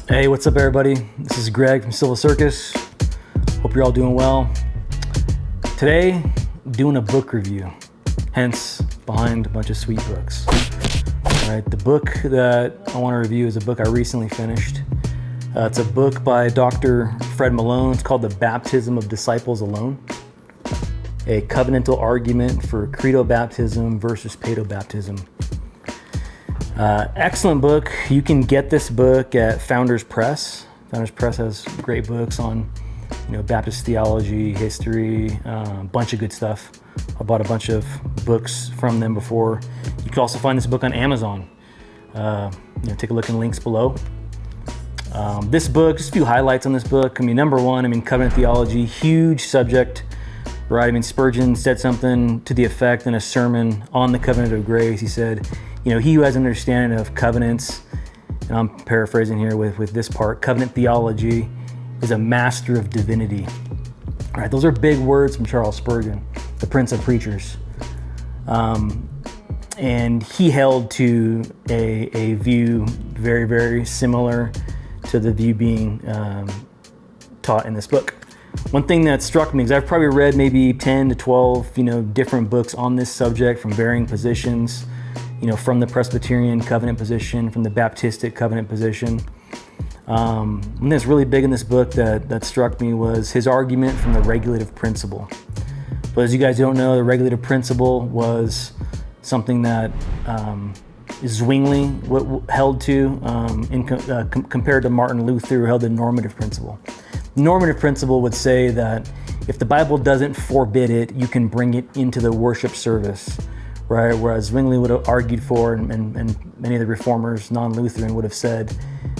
Hey, what's up everybody? This is Greg from Silver Circus. Hope you're all doing well. Today, doing a book review, hence behind a bunch of sweet books. All right, the book that I want to review is a book I recently finished. It's a book by Dr. Fred Malone. It's called The Baptism of Disciples Alone, a covenantal argument for credo baptism versus pedo baptism. Excellent book. You can get this book at Founders Press. Founders Press has great books on, Baptist theology, history, a bunch of good stuff. I bought a bunch of books from them before. You can also find this book on Amazon. Take a look in links below. This book, just a few highlights on this book. number one, covenant theology, huge subject, right? Spurgeon said something to the effect in a sermon on the covenant of grace. He said, he who has an understanding of covenants, and I'm paraphrasing here with this part, covenant theology is a master of divinity. All right, those are big words from Charles Spurgeon, the Prince of Preachers. And he held to a view very, very similar to the view being taught in this book. One thing that struck me is I've probably read maybe 10 to 12, different books on this subject from varying positions, from the Presbyterian covenant position, from the Baptistic covenant position. One that's really big in this book that struck me was his argument from the Regulative Principle. But as you guys don't know, the Regulative Principle was something that Zwingli held to compared to Martin Luther, who held the normative principle. The normative principle would say that if the Bible doesn't forbid it, you can bring it into the worship service, right? Whereas Zwingli would have argued for, and many of the reformers, non-Lutheran, would have said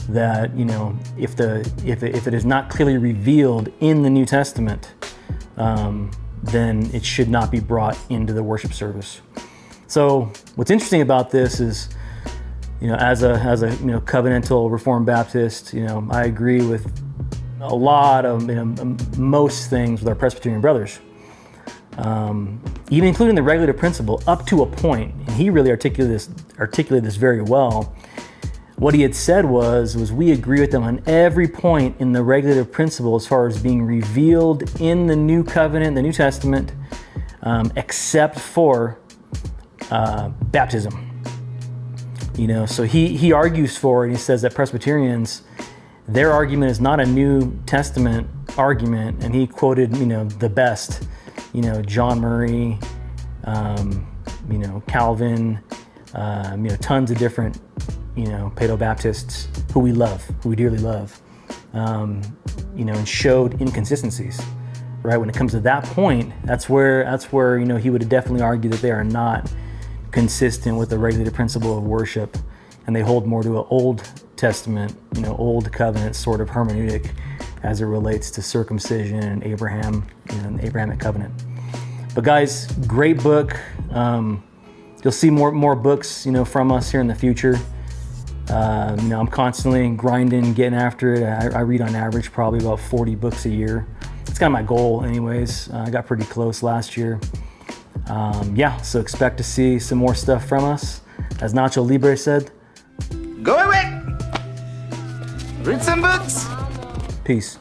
that if it is not clearly revealed in the New Testament, then it should not be brought into the worship service. So what's interesting about this is, as a covenantal Reformed Baptist, I agree with a lot of most things with our Presbyterian brothers, even including the Regulative Principle up to a point. And he really articulated this very well. What he had said was we agree with them on every point in the Regulative Principle as far as being revealed in the New Covenant, the New Testament, except for baptism. So he argues for it. He says that Presbyterians, their argument is not a New Testament argument, and he quoted the best, John Murray, Calvin, tons of different pedo Baptists who we dearly love, and showed inconsistencies. Right, when it comes to that point, that's where he would definitely argue that they are not consistent with the Regulative Principle of Worship, and they hold more to an Old Testament, Old Covenant sort of hermeneutic as it relates to circumcision and Abraham, and the Abrahamic covenant. But guys, great book. You'll see more books, from us here in the future. I'm constantly grinding, getting after it. I read on average probably about 40 books a year. It's kind of my goal anyways. I got pretty close last year. So expect to see some more stuff from us. As Nacho Libre said, go away! Read some books! Peace.